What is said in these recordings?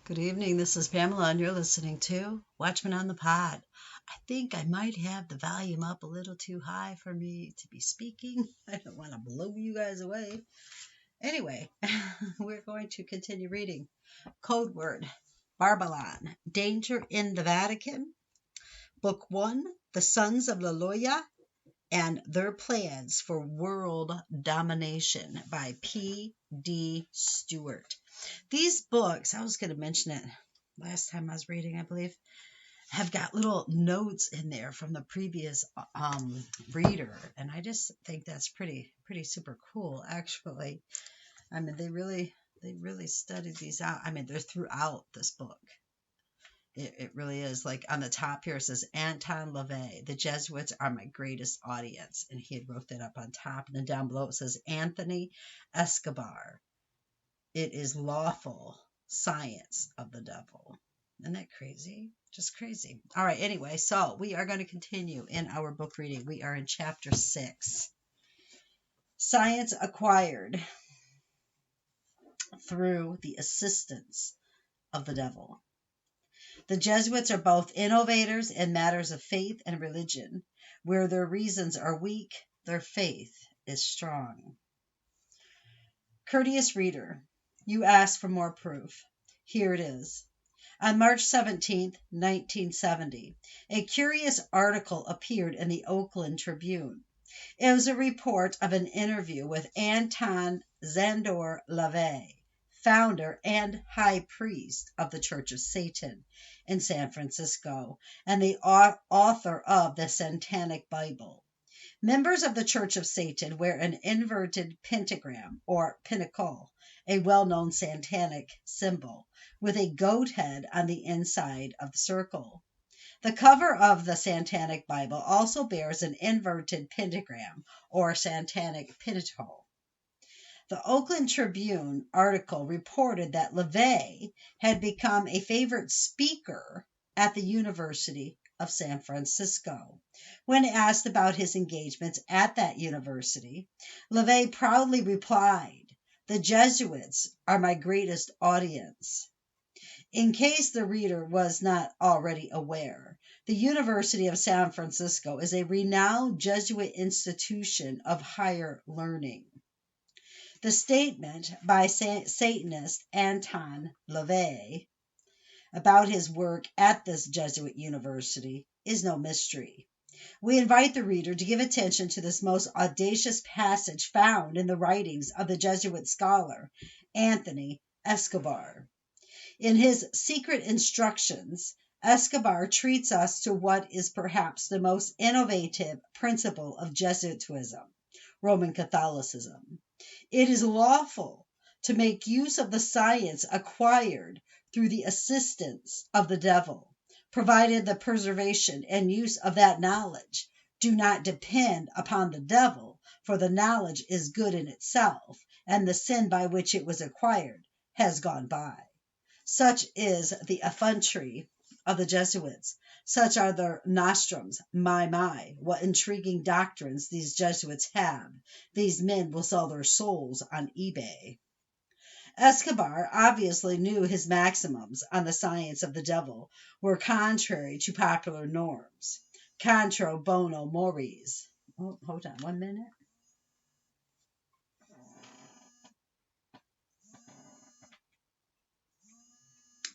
Good evening. This is Pamela, and you're listening to Watchman on the Pod. I think I might have the volume up a little too high for me to be speaking. I don't want to blow you guys away. Anyway, we're going to continue reading. Codeword, Barbelon, Danger in the Vatican. Book 1, The Sons of Laloya and Their Plans for World Domination by P.D. Stuart. These books, I was going to mention it last time I was reading, I believe, have got little notes in there from the previous reader, and I just think that's pretty super cool, actually. I mean, they really studied these out. I mean, they're throughout this book. It really is. Like on the top here, it says Anton LaVey, the Jesuits are my greatest audience, and he had wrote that up on top. And then down below it says Anthony Escobar, it is lawful science of the devil. Isn't that crazy? Just crazy. All right, anyway, so we are going to continue in our book reading. We are in chapter 6. Science acquired through the assistance of the devil. The Jesuits are both innovators in matters of faith and religion. Where their reasons are weak, their faith is strong. Courteous reader, you ask for more proof. Here it is. On March 17, 1970, a curious article appeared in the Oakland Tribune. It was a report of an interview with Anton Szandor LaVey, founder and high priest of the Church of Satan in San Francisco, and the author of the Satanic Bible. Members of the Church of Satan wear an inverted pentagram, or pinnacle, a well-known satanic symbol, with a goat head on the inside of the circle. The cover of the Satanic Bible also bears an inverted pentagram, or satanic pinnacle. The Oakland Tribune article reported that LaVey had become a favorite speaker at the University of San Francisco. When asked about his engagements at that university, LaVey proudly replied, "The Jesuits are my greatest audience." In case the reader was not already aware, the University of San Francisco is a renowned Jesuit institution of higher learning. The statement by Satanist Anton LaVey about his work at this Jesuit university is no mystery. We invite the reader to give attention to this most audacious passage found in the writings of the Jesuit scholar Anthony Escobar. In his Secret Instructions, Escobar treats us to what is perhaps the most innovative principle of Jesuitism, Roman Catholicism. It is lawful to make use of the science acquired through the assistance of the devil, provided the preservation and use of that knowledge do not depend upon the devil, for the knowledge is good in itself, and the sin by which it was acquired has gone by. Such is the effrontery of the Jesuits. Such are their nostrums. My, what intriguing doctrines these Jesuits have. These men will sell their souls on eBay. Escobar obviously knew his maxims on the science of the devil were contrary to popular norms. Contra bono mores. Oh, hold on 1 minute.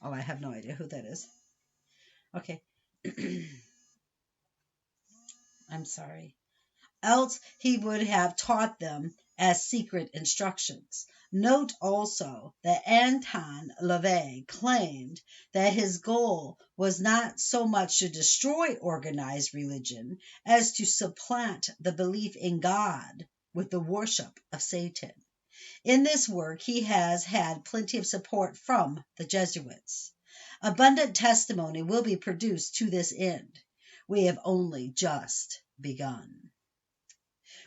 Oh, I have no idea who that is. Okay. I'm sorry. Else he would have taught them as secret instructions. Note also that Anton LaVey claimed that his goal was not so much to destroy organized religion as to supplant the belief in God with the worship of Satan. In this work, he has had plenty of support from the Jesuits. Abundant testimony will be produced to this end. We have only just begun.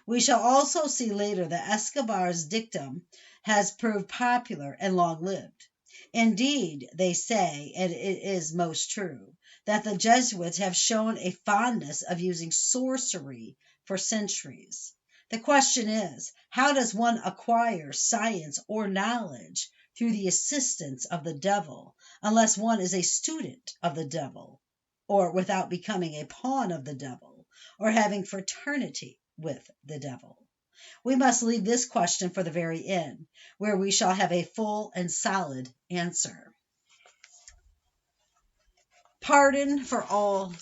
We shall also see later that Escobar's dictum has proved popular and long-lived. Indeed, they say, and it is most true, that the Jesuits have shown a fondness of using sorcery for centuries. The question is, how does one acquire science or knowledge through the assistance of the devil, unless one is a student of the devil, or without becoming a pawn of the devil, or having fraternity with the devil. We must leave this question for the very end, where we shall have a full and solid answer. Pardon for all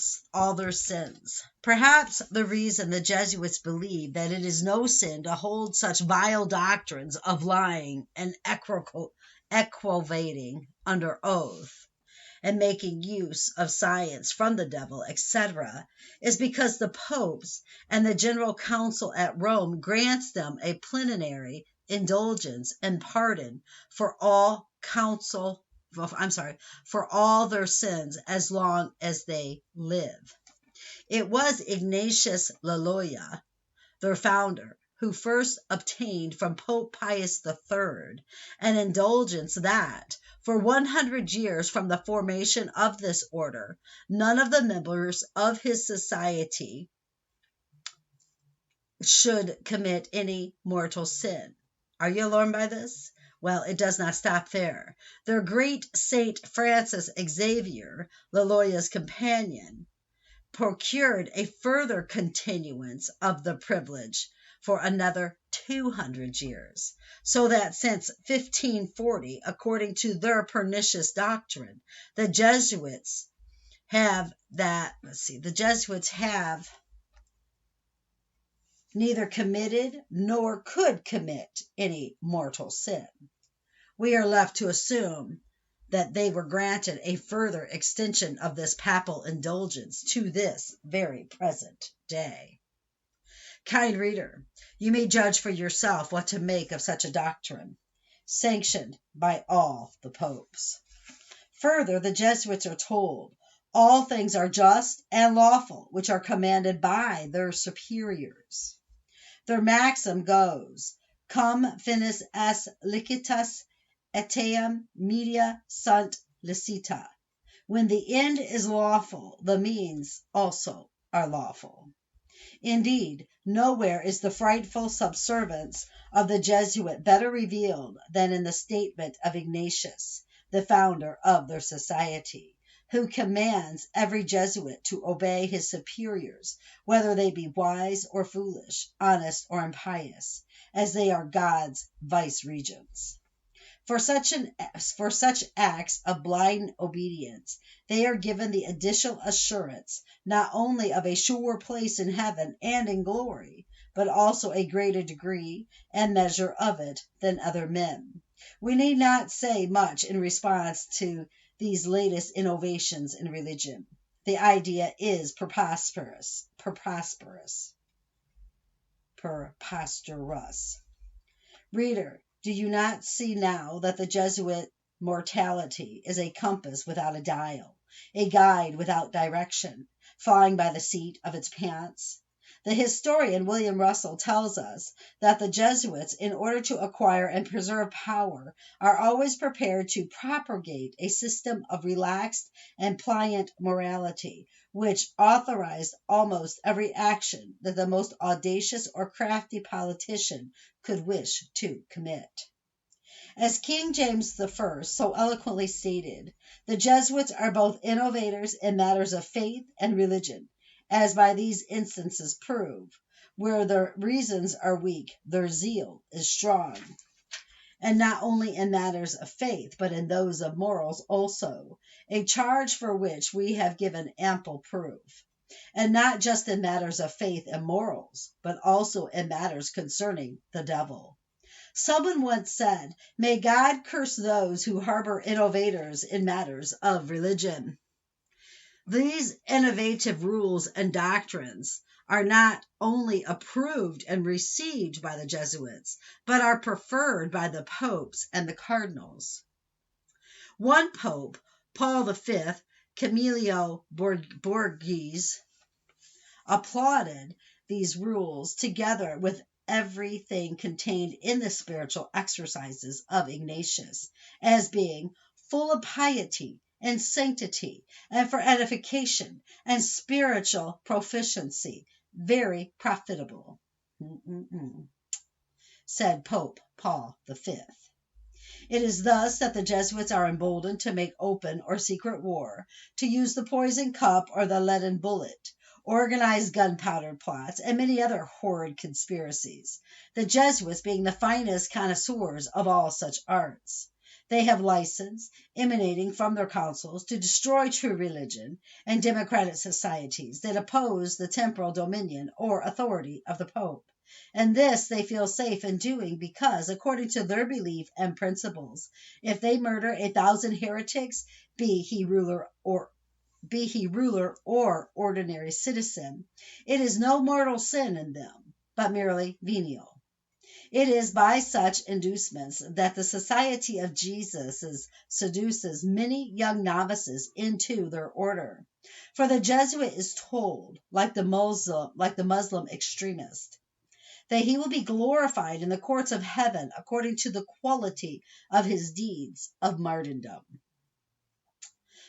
their sins. Perhaps the reason the Jesuits believe that it is no sin to hold such vile doctrines of lying and equivocating under oath, and making use of science from the devil, etc., is because the popes and the general council at Rome grants them a plenary indulgence and pardon for all for all their sins as long as they live. It was Ignatius Loyola, their founder, who first obtained from Pope Pius III an indulgence that, for 100 years from the formation of this order, none of the members of his society should commit any mortal sin. Are you alarmed by this? Well, it does not stop there. Their great Saint Francis Xavier, Loyola's companion, procured a further continuance of the privilege for another 200 years, so that since 1540, according to their pernicious doctrine, the Jesuits have neither committed nor could commit any mortal sin. We are left to assume that they were granted a further extension of this papal indulgence to this very present day. Kind reader, you may judge for yourself what to make of such a doctrine, sanctioned by all the popes. Further, the Jesuits are told, all things are just and lawful which are commanded by their superiors. Their maxim goes, cum finis est licitas etiam media sunt licita. When the end is lawful, the means also are lawful. Indeed, nowhere is the frightful subservience of the Jesuit better revealed than in the statement of Ignatius, the founder of their society, who commands every Jesuit to obey his superiors, whether they be wise or foolish, honest or impious, as they are God's vice-regents. For such acts of blind obedience, they are given the additional assurance not only of a sure place in heaven and in glory, but also a greater degree and measure of it than other men. We need not say much in response to these latest innovations in religion. The idea is preposterous. Reader, do you not see now that the Jesuit mortality is a compass without a dial, a guide without direction, flying by the seat of its pants? The historian William Russell tells us that the Jesuits, in order to acquire and preserve power, are always prepared to propagate a system of relaxed and pliant morality, which authorized almost every action that the most audacious or crafty politician could wish to commit. As King James I so eloquently stated, the Jesuits are both innovators in matters of faith and religion, as by these instances prove. Where their reasons are weak, their zeal is strong. And not only in matters of faith, but in those of morals also, a charge for which we have given ample proof. And not just in matters of faith and morals, but also in matters concerning the devil. Someone once said, "May God curse those who harbor innovators in matters of religion." These innovative rules and doctrines are not only approved and received by the Jesuits, but are preferred by the popes and the cardinals. One pope, Paul V, Camillo Borghese, applauded these rules together with everything contained in the spiritual exercises of Ignatius as being full of piety and sanctity, and for edification and spiritual proficiency, very profitable, said Pope Paul V. It is thus that the Jesuits are emboldened to make open or secret war, to use the poison cup or the leaden bullet, organize gunpowder plots, and many other horrid conspiracies, the Jesuits being the finest connoisseurs of all such arts. They have license, emanating from their councils, to destroy true religion and democratic societies that oppose the temporal dominion or authority of the Pope. And this they feel safe in doing because, according to their belief and principles, if they murder 1,000 heretics, be he ruler or ordinary citizen, it is no mortal sin in them, but merely venial. It is by such inducements that the Society of Jesus seduces many young novices into their order. For the Jesuit is told, like the Muslim extremist, that he will be glorified in the courts of heaven according to the quality of his deeds of martyrdom.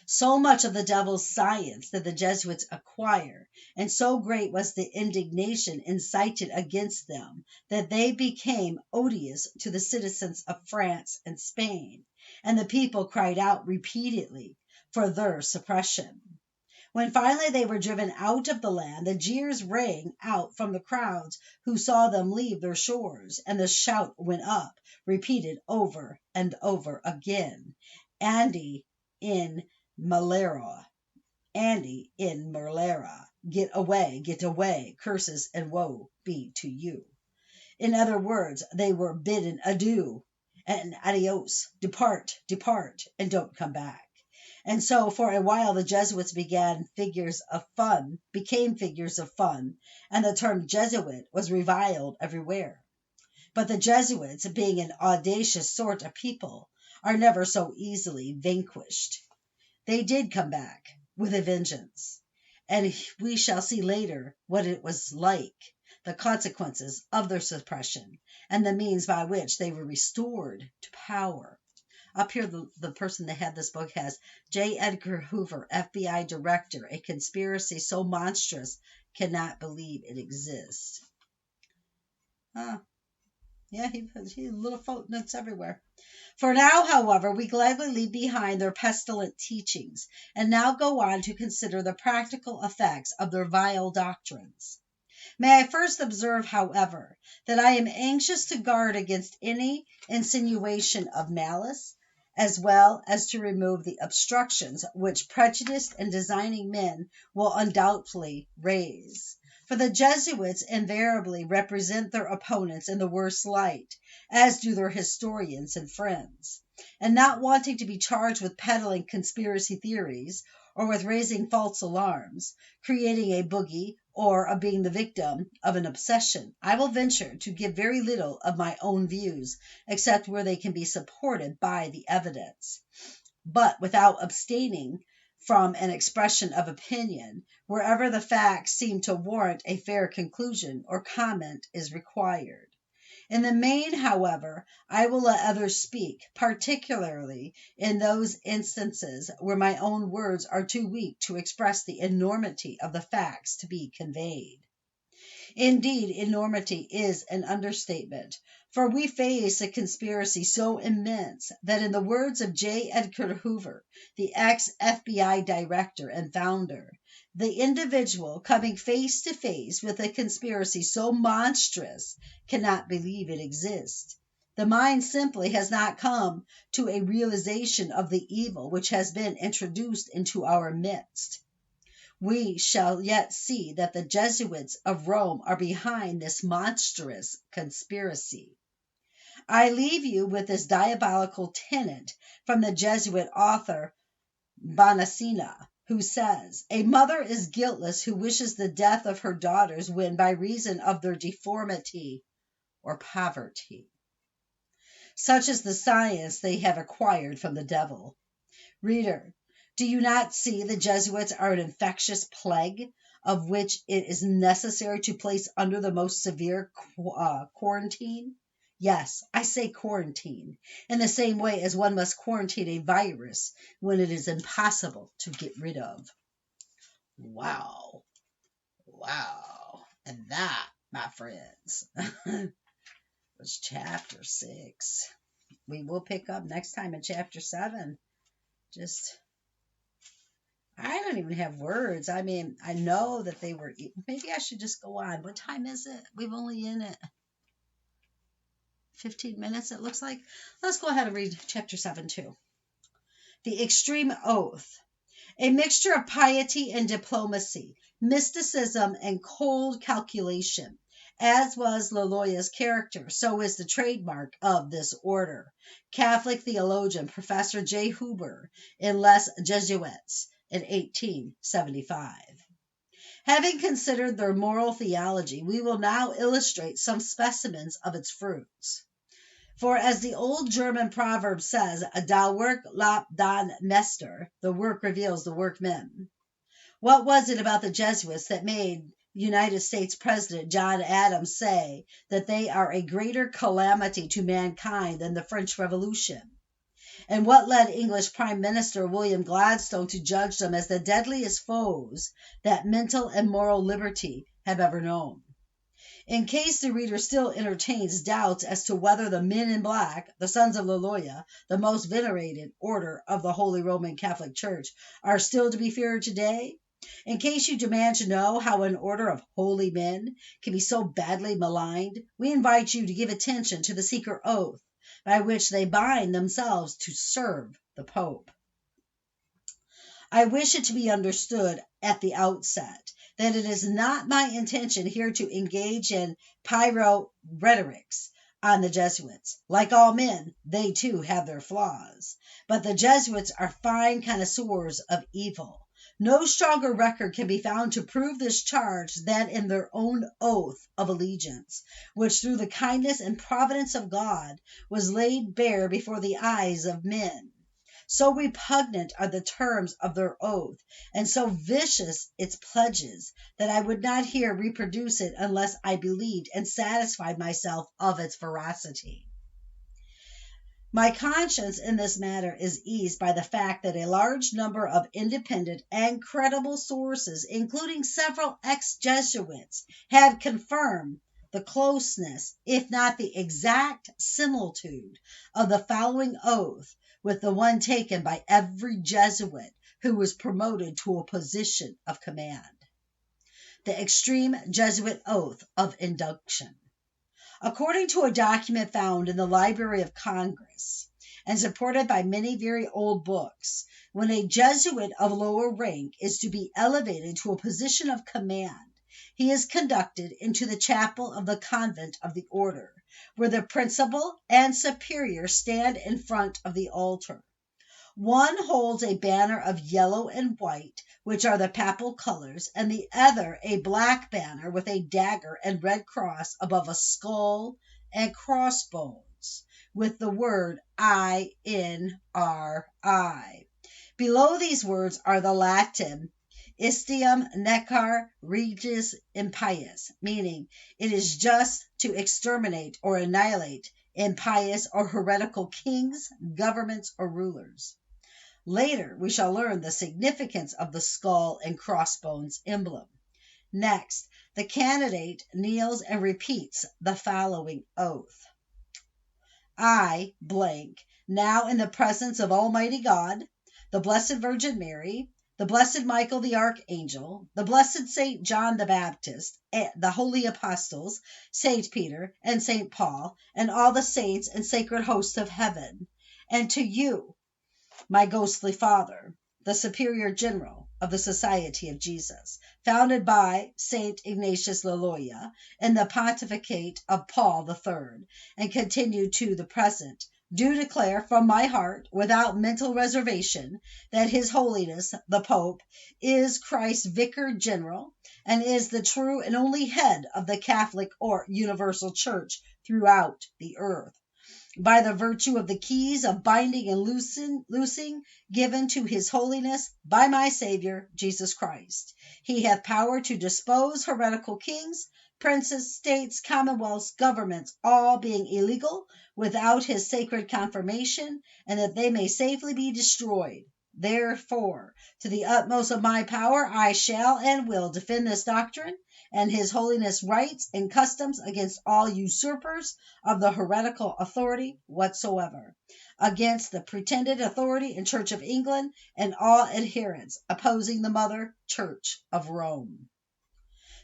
So much of the devil's science did the Jesuits acquire, and so great was the indignation incited against them, that they became odious to the citizens of France and Spain, and the people cried out repeatedly for their suppression. When finally they were driven out of the land, the jeers rang out from the crowds who saw them leave their shores, and the shout went up, repeated over and over again, Andy in Malera, Andy in Malera, get away, curses and woe be to you. In other words, they were bidden adieu and adios, depart, and don't come back. And so for a while the Jesuits became figures of fun, and the term Jesuit was reviled everywhere. But the Jesuits, being an audacious sort of people, are never so easily vanquished. They did come back with a vengeance, and we shall see later what it was like, the consequences of their suppression, and the means by which they were restored to power. Up here, the person that had this book has J. Edgar Hoover, FBI Director, a conspiracy so monstrous cannot believe it exists. Yeah, he little footnotes everywhere. For now, however, we gladly leave behind their pestilent teachings, and now go on to consider the practical effects of their vile doctrines. May I first observe, however, that I am anxious to guard against any insinuation of malice, as well as to remove the obstructions which prejudiced and designing men will undoubtedly raise. For the Jesuits invariably represent their opponents in the worst light, as do their historians and friends. And not wanting to be charged with peddling conspiracy theories, or with raising false alarms, creating a boogie, or of being the victim of an obsession, I will venture to give very little of my own views, except where they can be supported by the evidence, but without abstaining from an expression of opinion wherever the facts seem to warrant a fair conclusion or comment is required. In the main, however, I will let others speak, particularly in those instances where my own words are too weak to express the enormity of the facts to be conveyed. Indeed, enormity is an understatement, for we face a conspiracy so immense that, in the words of J. Edgar Hoover, the ex-FBI director and founder, the individual coming face to face with a conspiracy so monstrous cannot believe it exists. The mind simply has not come to a realization of the evil which has been introduced into our midst. We shall yet see that the Jesuits of Rome are behind this monstrous conspiracy. I leave you with this diabolical tenet from the Jesuit author Bonaccina, who says, "A mother is guiltless who wishes the death of her daughters when, by reason of their deformity or poverty, such is the science they have acquired from the devil." Reader, do you not see the Jesuits are an infectious plague, of which it is necessary to place under the most severe quarantine? Yes, I say quarantine, in the same way as one must quarantine a virus when it is impossible to get rid of. Wow. And that, my friends, was chapter 6. we will pick up next time in chapter 7. Just, I don't even have words. I mean, I know that they were, maybe I should just go on. What time is it? We've only in it 15 minutes, it looks like. Let's go ahead and read chapter 7 too. The extreme oath. A mixture of piety and diplomacy, mysticism and cold calculation. As was Loyola's character, so is the trademark of this order. Catholic theologian Professor J. Huber in Les Jesuits in 1875. Having considered their moral theology, we will now illustrate some specimens of its fruits. For as the old German proverb says, "Das Werk lobt den Meister," the work reveals the workman. What was it about the Jesuits that made United States President John Adams say that they are a greater calamity to mankind than the French Revolution? And what led English Prime Minister William Gladstone to judge them as the deadliest foes that mental and moral liberty have ever known? In case the reader still entertains doubts as to whether the men in black, the Sons of Loyola, the most venerated order of the Holy Roman Catholic Church, are still to be feared today, in case you demand to know how an order of holy men can be so badly maligned, we invite you to give attention to the secret oath by which they bind themselves to serve the Pope. I wish it to be understood at the outset that it is not my intention here to engage in pyro-rhetorics on the Jesuits. Like all men, they too have their flaws. But the Jesuits are fine connoisseurs of evil. No stronger record can be found to prove this charge than in their own oath of allegiance, which through the kindness and providence of God was laid bare before the eyes of men. So repugnant are the terms of their oath, and so vicious its pledges, that I would not here reproduce it unless I believed and satisfied myself of its veracity. My conscience in this matter is eased by the fact that a large number of independent and credible sources, including several ex-Jesuits, have confirmed the closeness, if not the exact similitude, of the following oath with the one taken by every Jesuit who was promoted to a position of command. The extreme Jesuit oath of induction. According to a document found in the Library of Congress and supported by many very old books, when a Jesuit of lower rank is to be elevated to a position of command, he is conducted into the chapel of the convent of the order, where the principal and superior stand in front of the altar. One holds a banner of yellow and white, which are the papal colors, and the other a black banner with a dagger and red cross above a skull and crossbones, with the word INRI. Below these words are the Latin Istium necar regis impius, meaning it is just to exterminate or annihilate impious or heretical kings, governments, or rulers. Later, we shall learn the significance of the skull and crossbones emblem. Next, the candidate kneels and repeats the following oath. I, blank, now in the presence of Almighty God, the Blessed Virgin Mary, the Blessed Michael the Archangel, the Blessed Saint John the Baptist, the Holy Apostles, Saint Peter and Saint Paul, and all the saints and sacred hosts of heaven, and to you, my ghostly father, the Superior General of the Society of Jesus, founded by Saint Ignatius Loyola in the pontificate of Paul III, and continued to the present, do declare from my heart, without mental reservation, that His Holiness the Pope is Christ's Vicar General, and is the true and only head of the Catholic or Universal Church throughout the earth, by the virtue of the keys of binding and loosing given to His Holiness by my Savior Jesus Christ. He hath power to dispose heretical kings, princes, states, commonwealths, governments, all being illegal, without His sacred confirmation, and that they may safely be destroyed. Therefore, to the utmost of my power, I shall and will defend this doctrine and His Holiness' rights and customs against all usurpers of the heretical authority whatsoever, against the pretended authority and Church of England and all adherents opposing the Mother Church of Rome.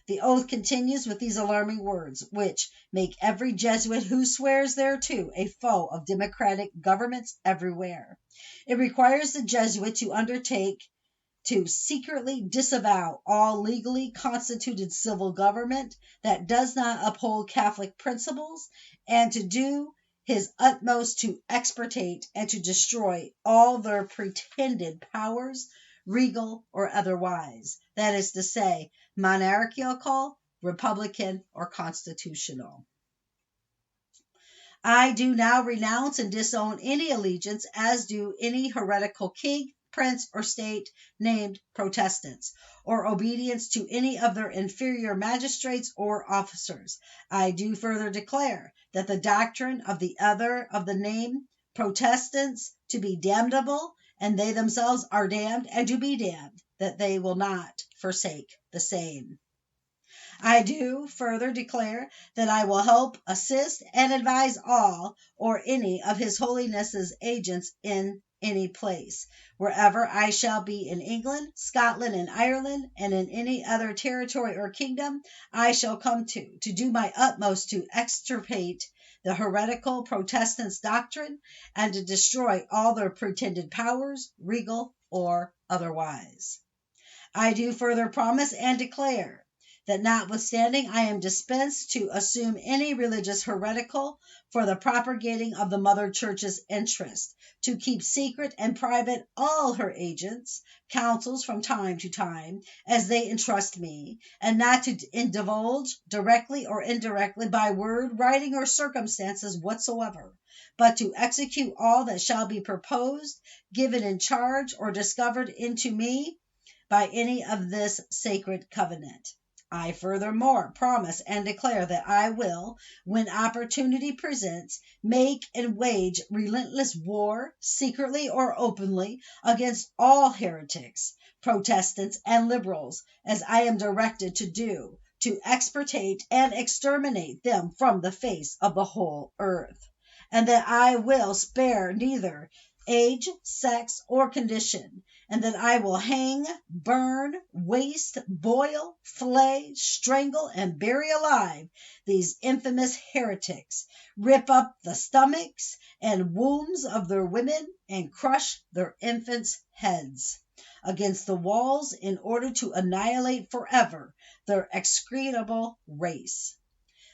The oath continues with these alarming words, which make every Jesuit who swears thereto a foe of democratic governments everywhere. It requires the Jesuit to undertake to secretly disavow all legally constituted civil government that does not uphold Catholic principles, and to do his utmost to extirpate and to destroy all their pretended powers, regal or otherwise, that is to say, monarchical, republican, or constitutional. I do now renounce and disown any allegiance, as do any heretical king, prince, or state named Protestants, or obedience to any of their inferior magistrates or officers. I do further declare that the doctrine of the other of the name Protestants to be damnable, and they themselves are damned and to be damned, that they will not forsake the same. I do further declare that I will help, assist, and advise all or any of His Holiness's agents in any place, wherever I shall be in England, Scotland, and Ireland, and in any other territory or kingdom I shall come to do my utmost to extirpate the heretical Protestants' doctrine and to destroy all their pretended powers, regal or otherwise. I do further promise and declare that notwithstanding I am dispensed to assume any religious heretical for the propagating of the Mother Church's interest, to keep secret and private all her agents' counsels from time to time, as they entrust me, and not to divulge directly or indirectly by word, writing, or circumstances whatsoever, but to execute all that shall be proposed, given in charge, or discovered into me by any of this sacred covenant. I furthermore promise and declare that I will, when opportunity presents, make and wage relentless war, secretly or openly, against all heretics, Protestants, and liberals, as I am directed to do, to extirpate and exterminate them from the face of the whole earth, and that I will spare neither age, sex, or condition, and that I will hang, burn, waste, boil, flay, strangle, and bury alive these infamous heretics, rip up the stomachs and wombs of their women, and crush their infants' heads against the walls in order to annihilate forever their execrable race.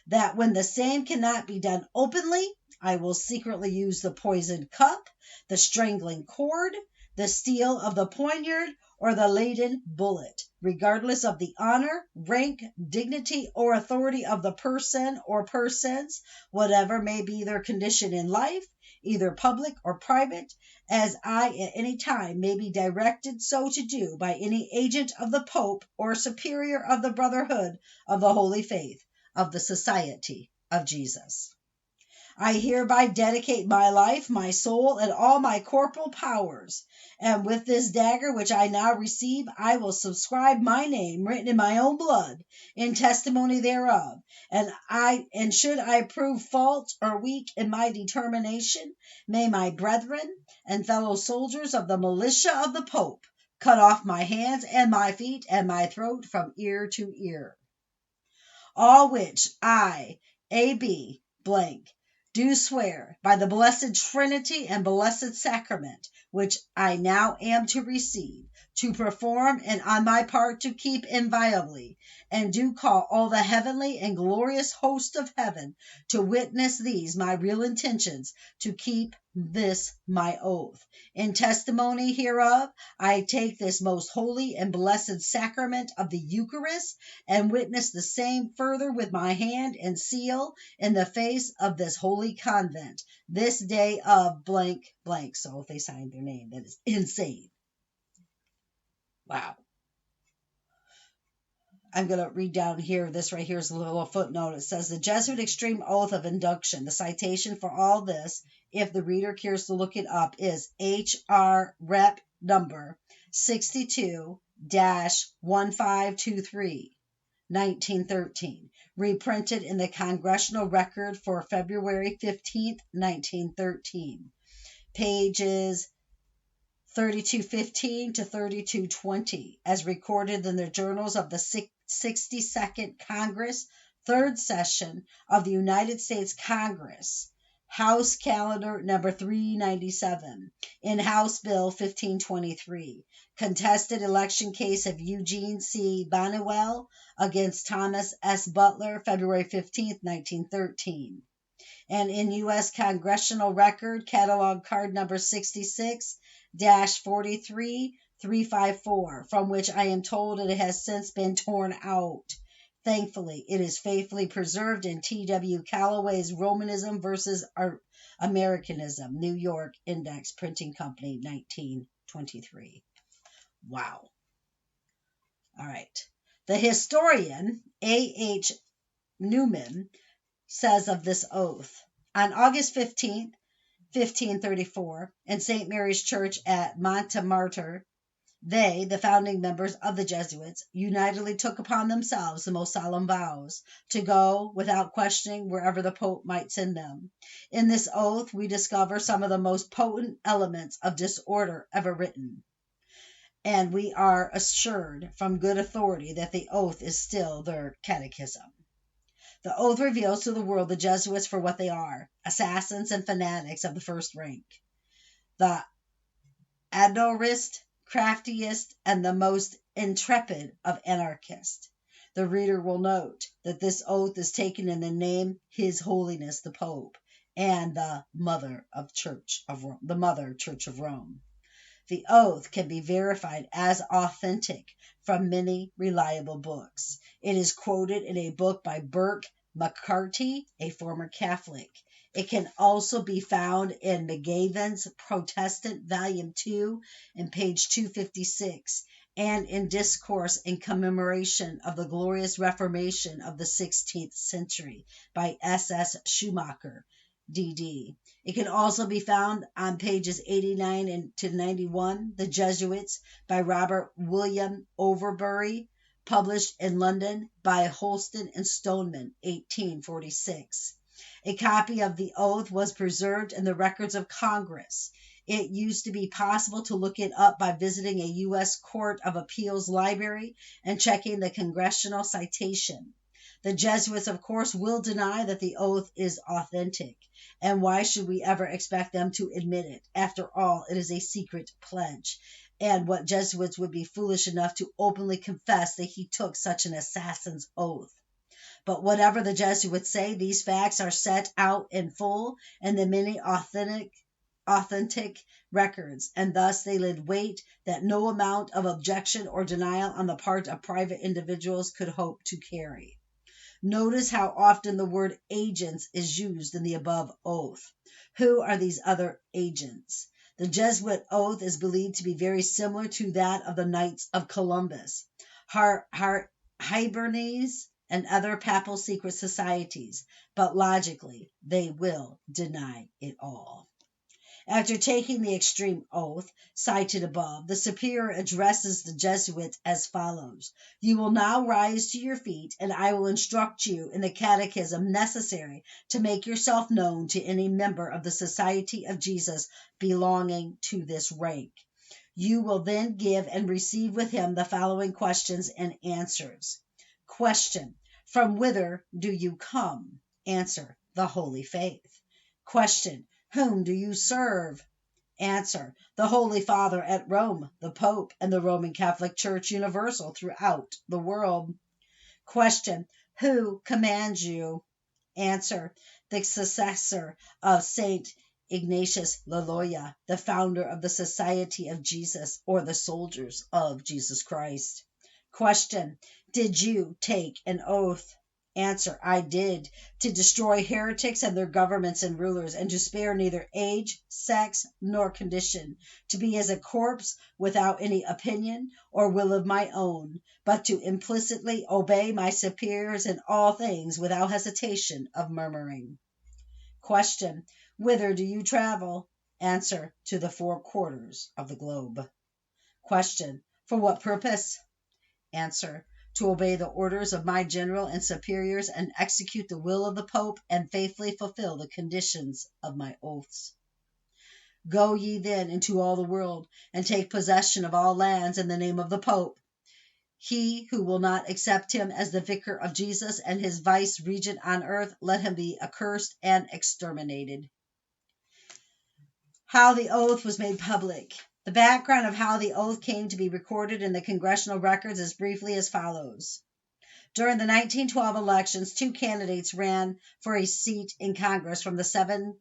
That when the same cannot be done openly, I will secretly use the poisoned cup, the strangling cord, the steel of the poniard, or the leaden bullet, regardless of the honor, rank, dignity, or authority of the person or persons, whatever may be their condition in life, either public or private, as I at any time may be directed so to do by any agent of the Pope or superior of the Brotherhood of the Holy Faith of the Society of Jesus. I hereby dedicate my life, my soul, and all my corporal powers, and with this dagger which I now receive, I will subscribe my name, written in my own blood, in testimony thereof, and should I prove fault or weak in my determination, may my brethren and fellow soldiers of the militia of the Pope cut off my hands and my feet and my throat from ear to ear. All which I, A.B. blank, do swear by the blessed Trinity and blessed sacrament, which I now am to receive, to perform, and on my part to keep inviolably, and do call all the heavenly and glorious host of heaven to witness these my real intentions, to keep this my oath. In testimony hereof, I take this most holy and blessed sacrament of the Eucharist, and witness the same further with my hand and seal in the face of this holy convent, this day of blank blank. So if they signed their name, that is insane. Wow. I'm going to read down here. This right here is a little footnote. It says the Jesuit Extreme Oath of Induction. The citation for all this, if the reader cares to look it up, is H.R. Rep. number 62-1523, 1913, reprinted in the Congressional Record for February 15th, 1913, pages 3215 to 3220, as recorded in the journals of the 62nd Congress, 3rd Session of the United States Congress, House Calendar number 397, in House Bill 1523, contested election case of Eugene C. Bonnewell against Thomas S. Butler, February 15, 1913. And in U.S. Congressional Record, Catalog Card number 66-43354, from which I am told it has since been torn out. Thankfully, it is faithfully preserved in T.W. Calloway's Romanism versus Americanism, New York Index Printing Company, 1923. Wow. All right. The historian A.H. Newman says of this oath, on August 15th, 1534, in St. Mary's Church at Montmartre, they, the founding members of the Jesuits, unitedly took upon themselves the most solemn vows to go, without questioning, wherever the Pope might send them. In this oath, we discover some of the most potent elements of disorder ever written, and we are assured from good authority that the oath is still their catechism. The oath reveals to the world the Jesuits for what they are, assassins and fanatics of the first rank, the adorist, craftiest, and the most intrepid of anarchists. The reader will note that this oath is taken in the name His Holiness the Pope and the Mother Church of Rome. The oath can be verified as authentic from many reliable books. It is quoted in a book by Burke McCarty, a former Catholic. It can also be found in McGavin's Protestant, Volume 2, and page 256, and in Discourse in Commemoration of the Glorious Reformation of the 16th Century by S.S. Schumacher, D.D. It can also be found on pages 89 to 91, The Jesuits by Robert William Overbury, published in London by Holston and Stoneman, 1846. A copy of the oath was preserved in the records of Congress. It used to be possible to look it up by visiting a U.S. Court of Appeals library and checking the congressional citation. The Jesuits, of course, will deny that the oath is authentic, and why should we ever expect them to admit it? After all, it is a secret pledge, and what Jesuits would be foolish enough to openly confess that he took such an assassin's oath? But whatever the Jesuits say, these facts are set out in full in the many authentic records, and thus they lend weight that no amount of objection or denial on the part of private individuals could hope to carry. Notice how often the word agents is used in the above oath. Who are these other agents? The Jesuit oath is believed to be very similar to that of the Knights of Columbus, Hibernians, and other papal secret societies, but logically they will deny it all. After taking the extreme oath cited above, the superior addresses the Jesuits as follows: "You will now rise to your feet, and I will instruct you in the catechism necessary to make yourself known to any member of the Society of Jesus belonging to this rank. You will then give and receive with him the following questions and answers. Question: From whither do you come? Answer: The Holy Faith. Question: Whom do you serve? Answer: The Holy Father at Rome, the Pope, and the Roman Catholic Church universal throughout the world. Question: Who commands you? Answer: The successor of Saint Ignatius Loyola, the founder of the Society of Jesus, or the Soldiers of Jesus Christ. Question: Did you take an oath? Answer: I did, to destroy heretics and their governments and rulers, and to spare neither age, sex, nor condition, to be as a corpse without any opinion or will of my own, but to implicitly obey my superiors in all things without hesitation of murmuring. Question: Whither do you travel? Answer: To the 4 quarters of the globe. Question. For what purpose? Answer. To obey the orders of my general and superiors and execute the will of the Pope and faithfully fulfill the conditions of my oaths. Go ye then into all the world and take possession of all lands in the name of the Pope. He who will not accept him as the vicar of Jesus and his vice regent on earth, let him be accursed and exterminated. How the oath was made public. The background of how the oath came to be recorded in the congressional records is briefly as follows. During the 1912 elections, 2 candidates ran for a seat in Congress from the 7th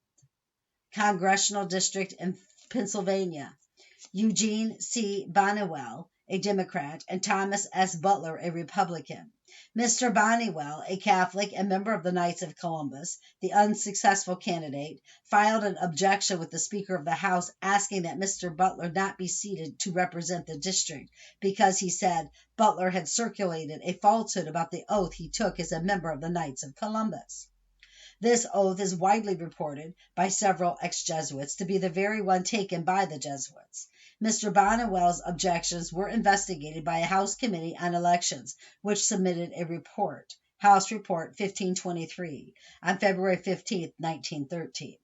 Congressional District in Pennsylvania. Eugene C. Bonnewell, a Democrat, and Thomas S. Butler, a Republican. Mr. Bonnewell, a Catholic and member of the Knights of Columbus, the unsuccessful candidate, filed an objection with the Speaker of the House asking that Mr. Butler not be seated to represent the district because, he said, Butler had circulated a falsehood about the oath he took as a member of the Knights of Columbus. This oath is widely reported by several ex-Jesuits to be the very one taken by the Jesuits. Mr. Bonnewell's objections were investigated by a House Committee on Elections, which submitted a report, House Report 1523, on February 15, 1913.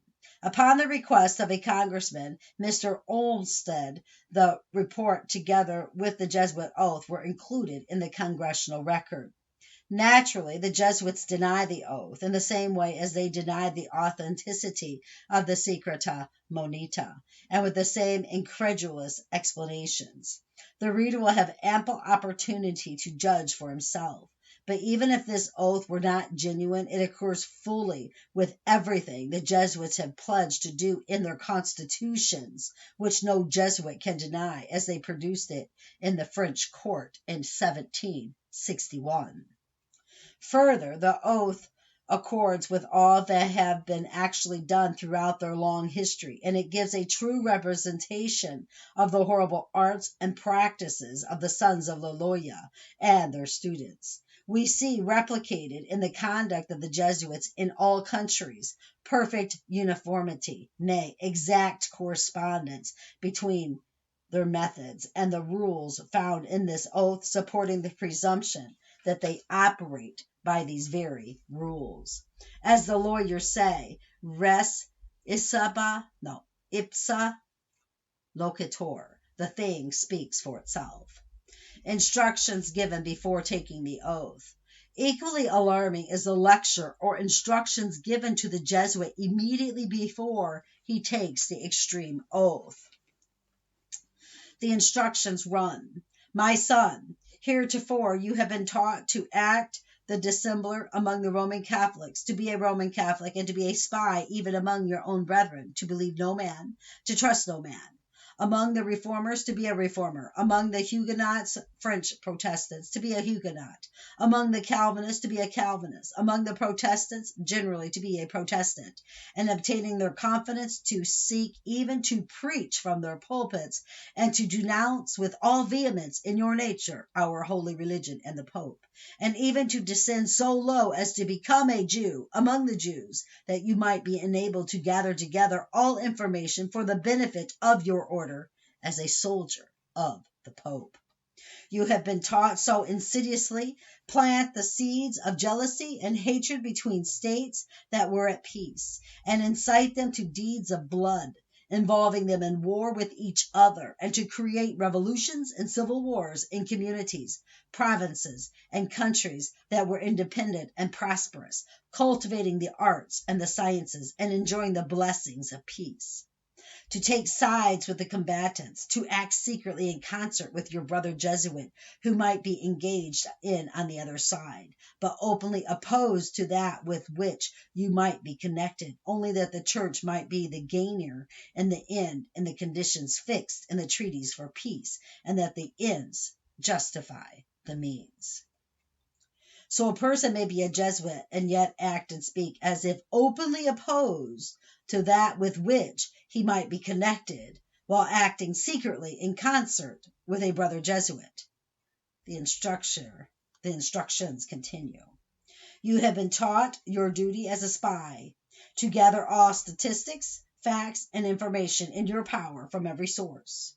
Upon the request of a congressman, Mr. Olmsted, the report together with the Jesuit oath were included in the congressional record. Naturally, the Jesuits deny the oath in the same way as they denied the authenticity of the Secreta Monita, and with the same incredulous explanations. The reader will have ample opportunity to judge for himself. But even if this oath were not genuine, it accords fully with everything the Jesuits have pledged to do in their constitutions, which no Jesuit can deny, as they produced it in the French court in 1761. Further, the oath accords with all that have been actually done throughout their long history, and it gives a true representation of the horrible arts and practices of the sons of Loyola and their students. We see replicated in the conduct of the Jesuits in all countries perfect uniformity, nay, exact correspondence between their methods and the rules found in this oath, supporting the presumption that they operate by these very rules. As the lawyers say, res ipsa loquitur. The thing speaks for itself. Instructions given before taking the oath. Equally alarming is the lecture or instructions given to the Jesuit immediately before he takes the extreme oath. The instructions run, My son, heretofore you have been taught to act the dissembler among the Roman Catholics, to be a Roman Catholic, and to be a spy even among your own brethren, to believe no man, to trust no man. Among the Reformers, to be a Reformer. Among the Huguenots, French Protestants, to be a Huguenot. Among the Calvinists, to be a Calvinist. Among the Protestants, generally to be a Protestant. And obtaining their confidence, to seek even to preach from their pulpits, and to denounce with all vehemence in your nature our holy religion and the Pope. And even to descend so low as to become a Jew among the Jews, that you might be enabled to gather together all information for the benefit of your order as a soldier of the Pope. You have been taught so insidiously plant the seeds of jealousy and hatred between states that were at peace, and incite them to deeds of blood, involving them in war with each other, and to create revolutions and civil wars in communities, provinces, and countries that were independent and prosperous, cultivating the arts and the sciences, and enjoying the blessings of peace. To take sides with the combatants, to act secretly in concert with your brother Jesuit, who might be engaged in on the other side, but openly opposed to that with which you might be connected, only that the church might be the gainer in the end in the conditions fixed in the treaties for peace, and that the ends justify the means. So a person may be a Jesuit and yet act and speak as if openly opposed to that with which he might be connected, while acting secretly in concert with a brother Jesuit. The instructions continue. You have been taught your duty as a spy, to gather all statistics, facts, and information in your power from every source,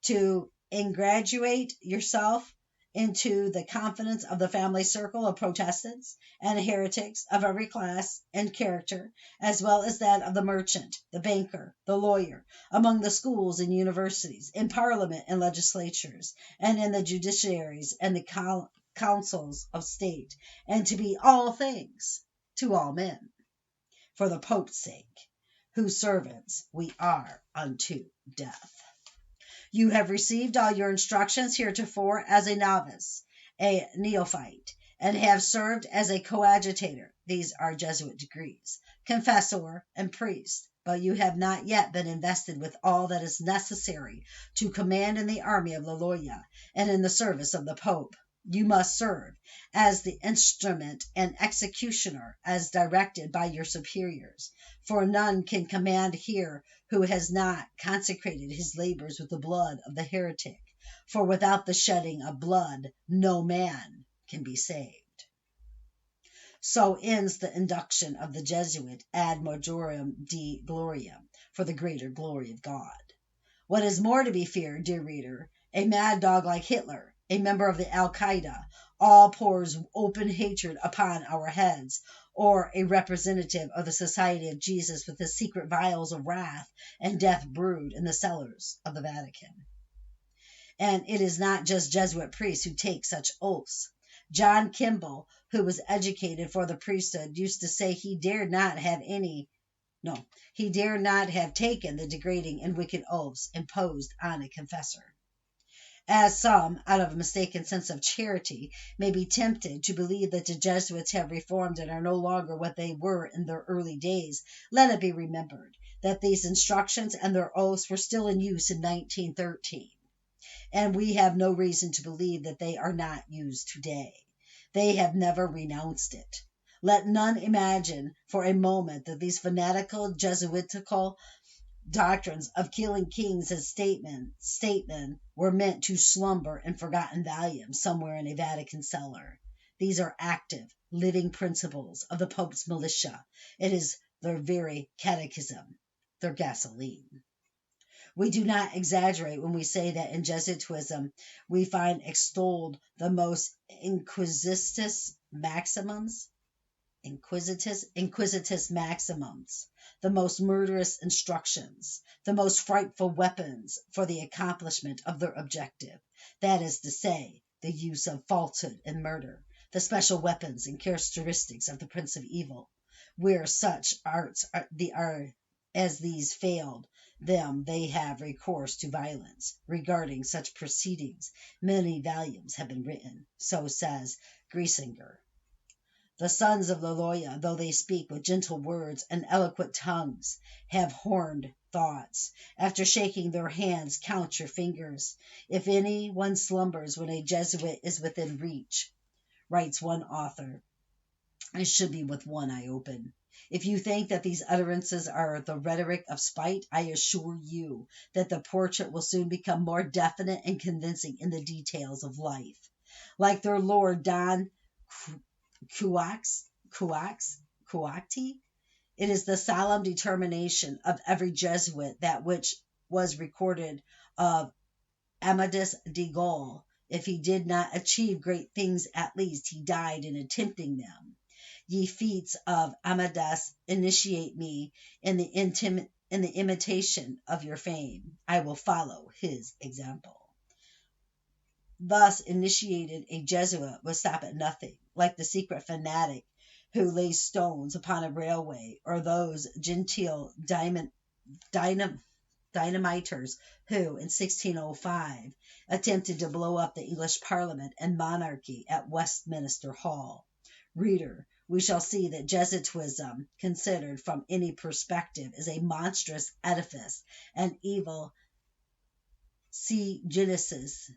to ingratiate yourself into the confidence of the family circle of Protestants and heretics of every class and character, as well as that of the merchant, the banker, the lawyer, among the schools and universities, in parliament and legislatures, and in the judiciaries and the councils of state, and to be all things to all men, for the Pope's sake, whose servants we are unto death. You have received all your instructions heretofore as a novice, a neophyte, and have served as a coadjutor. These are Jesuit degrees, confessor, and priest. But you have not yet been invested with all that is necessary to command in the army of Loyola and in the service of the Pope. You must serve as the instrument and executioner as directed by your superiors, for none can command here who has not consecrated his labors with the blood of the heretic, for without the shedding of blood no man can be saved. So ends the induction of the Jesuit ad majorem Dei gloria, for the greater glory of God. What is more to be feared, dear reader, a mad dog like Hitler, a member of the Al-Qaeda, all pours open hatred upon our heads, or a representative of the Society of Jesus with his secret vials of wrath and death brewed in the cellars of the Vatican. And it is not just Jesuit priests who take such oaths. John Kimball, who was educated for the priesthood, used to say he dared not have taken the degrading and wicked oaths imposed on a confessor. As some, out of a mistaken sense of charity, may be tempted to believe that the Jesuits have reformed and are no longer what they were in their early days, let it be remembered that these instructions and their oaths were still in use in 1913, and we have no reason to believe that they are not used today. They have never renounced it. Let none imagine for a moment that these fanatical Jesuitical doctrines of killing kings as statesmen were meant to slumber in forgotten volumes somewhere in a Vatican cellar. These are active, living principles of the Pope's militia. It is their very catechism, their gasoline. We do not exaggerate when we say that in Jesuitism we find extolled the most inquisitous maximums, the most murderous instructions, the most frightful weapons for the accomplishment of their objective, that is to say, the use of falsehood and murder, the special weapons and characteristics of the Prince of Evil. Where such arts as these failed them, they have recourse to violence. Regarding such proceedings, many volumes have been written. So says Griesinger. The sons of Loyola, though they speak with gentle words and eloquent tongues, have horned thoughts. After shaking their hands, count your fingers. If any one slumbers when a Jesuit is within reach, writes one author, I should be with one eye open. If you think that these utterances are the rhetoric of spite, I assure you that the portrait will soon become more definite and convincing in the details of life. Like their lord Don Quixote, it is the solemn determination of every Jesuit that which was recorded of Amadis de Gaul. If he did not achieve great things, at least he died in attempting them. Ye feats of Amadis initiate me in the imitation of your fame. I will follow his example. Thus initiated, a Jesuit will stop at nothing, like the secret fanatic who lays stones upon a railway, or those genteel dynamiters who, in 1605, attempted to blow up the English Parliament and monarchy at Westminster Hall. Reader, we shall see that Jesuitism, considered from any perspective, is a monstrous edifice, an evil sui generis,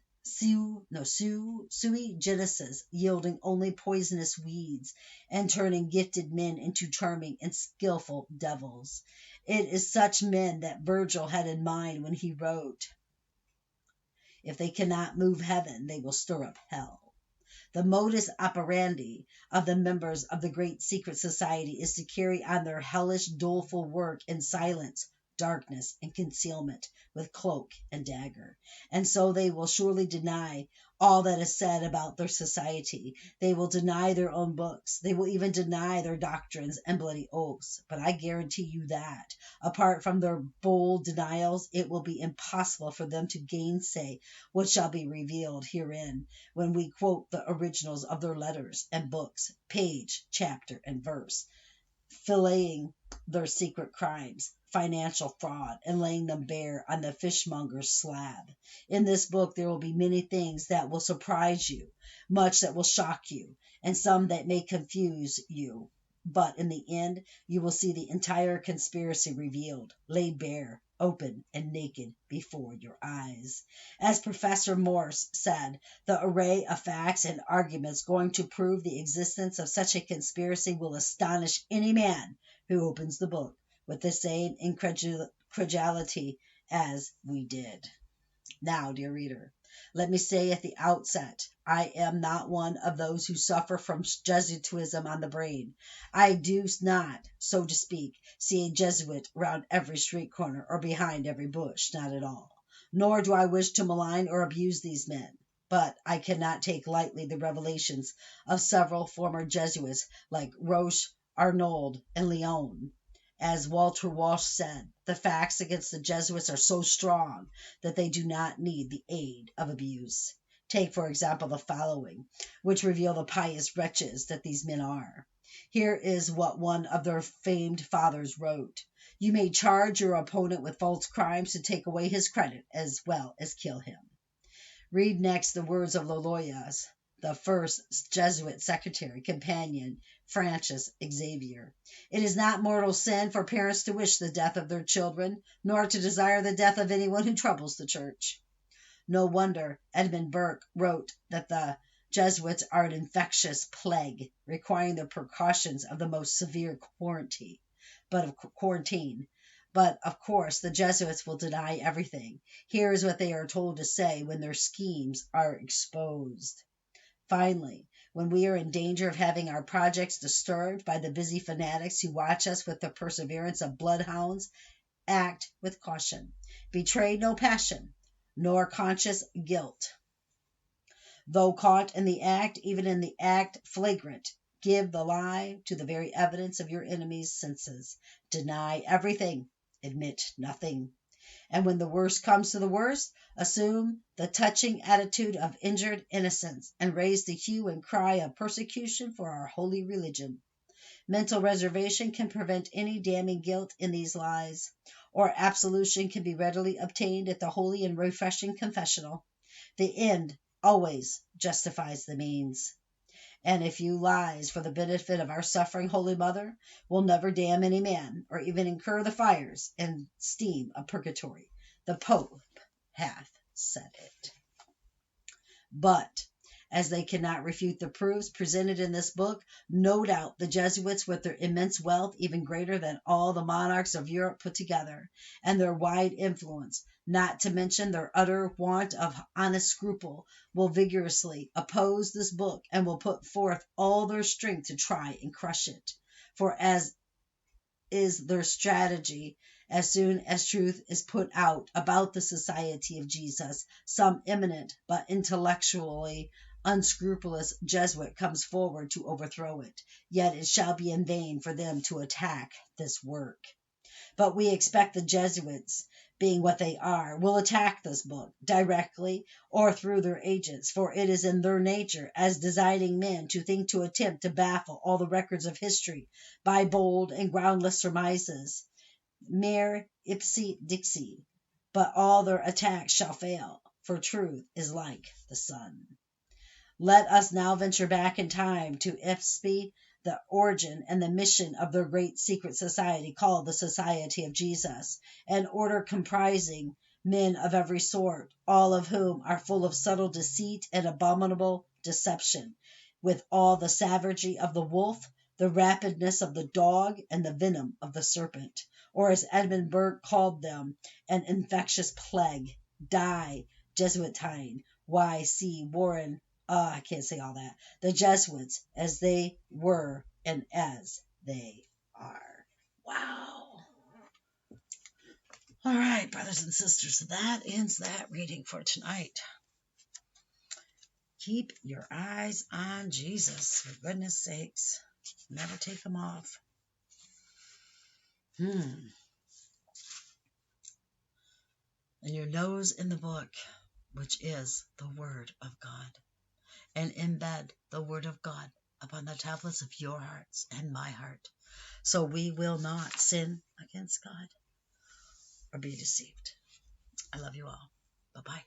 yielding only poisonous weeds, and turning gifted men into charming and skillful devils. It is such men that Virgil had in mind when he wrote, if they cannot move heaven, they will stir up hell. The modus operandi of the members of the great secret society is to carry on their hellish, doleful work in silence, darkness and concealment, with cloak and dagger. And so they will surely deny all that is said about their society. They will deny their own books. They will even deny their doctrines and bloody oaths. But I guarantee you that, apart from their bold denials, it will be impossible for them to gainsay what shall be revealed herein when we quote the originals of their letters and books, page, chapter, and verse, filleting their secret crimes, financial fraud, and laying them bare on the fishmonger's slab. In this book, there will be many things that will surprise you, much that will shock you, and some that may confuse you. But in the end, you will see the entire conspiracy revealed, laid bare, open, and naked before your eyes. As Professor Morse said, the array of facts and arguments going to prove the existence of such a conspiracy will astonish any man who opens the book with the same incredulity as we did. Now, dear reader, let me say at the outset, I am not one of those who suffer from Jesuitism on the brain. I do not, so to speak, see a Jesuit round every street corner or behind every bush, not at all. Nor do I wish to malign or abuse these men. But I cannot take lightly the revelations of several former Jesuits like Roche, Arnauld, and Lyon. As Walter Walsh said, the facts against the Jesuits are so strong that they do not need the aid of abuse. Take, for example, the following, which reveal the pious wretches that these men are. Here is what one of their famed fathers wrote. You may charge your opponent with false crimes to take away his credit as well as kill him. Read next the words of Loyolas, the first Jesuit secretary, companion, Francis Xavier. It is not mortal sin for parents to wish the death of their children, nor to desire the death of anyone who troubles the church. No wonder Edmund Burke wrote that the Jesuits are an infectious plague, requiring the precautions of the most severe quarantine. But, of course, the Jesuits will deny everything. Here is what they are told to say when their schemes are exposed. Finally, when we are in danger of having our projects disturbed by the busy fanatics who watch us with the perseverance of bloodhounds, act with caution. Betray no passion, nor conscious guilt. Though caught in the act, even in the act flagrant, give the lie to the very evidence of your enemy's senses. Deny everything, admit nothing. And when the worst comes to the worst, assume the touching attitude of injured innocence and raise the hue and cry of persecution for our holy religion. Mental reservation can prevent any damning guilt in these lies, or absolution can be readily obtained at the holy and refreshing confessional. The end always justifies the means. And a few lies for the benefit of our suffering Holy Mother will never damn any man, or even incur the fires and steam of purgatory. The Pope hath said it. But, as they cannot refute the proofs presented in this book, no doubt the Jesuits, with their immense wealth, even greater than all the monarchs of Europe put together, and their wide influence, not to mention their utter want of honest scruple, will vigorously oppose this book and will put forth all their strength to try and crush it. For as is their strategy, as soon as truth is put out about the Society of Jesus, some eminent but intellectually unscrupulous Jesuit comes forward to overthrow it. Yet it shall be in vain for them to attack this work. But we expect the Jesuits, being what they are, will attack this book, directly or through their agents, for it is in their nature, as designing men, to think to attempt to baffle all the records of history by bold and groundless surmises, mere ipse dixi. But all their attacks shall fail, for truth is like the sun. Let us now venture back in time to Ipsby, the origin and the mission of their great secret society called the Society of Jesus, an order comprising men of every sort, all of whom are full of subtle deceit and abominable deception, with all the savagery of the wolf, the rapidness of the dog, and the venom of the serpent, or as Edmund Burke called them, an infectious plague. Die, Jesuitine, Y.C. Warren. I can't say all that. The Jesuits, as they were and as they are. Wow. All right, brothers and sisters, that ends that reading for tonight. Keep your eyes on Jesus, for goodness sakes. Never take them off. And your nose in the book, which is the Word of God. And embed the Word of God upon the tablets of your hearts and my heart, so we will not sin against God or be deceived. I love you all. Bye-bye.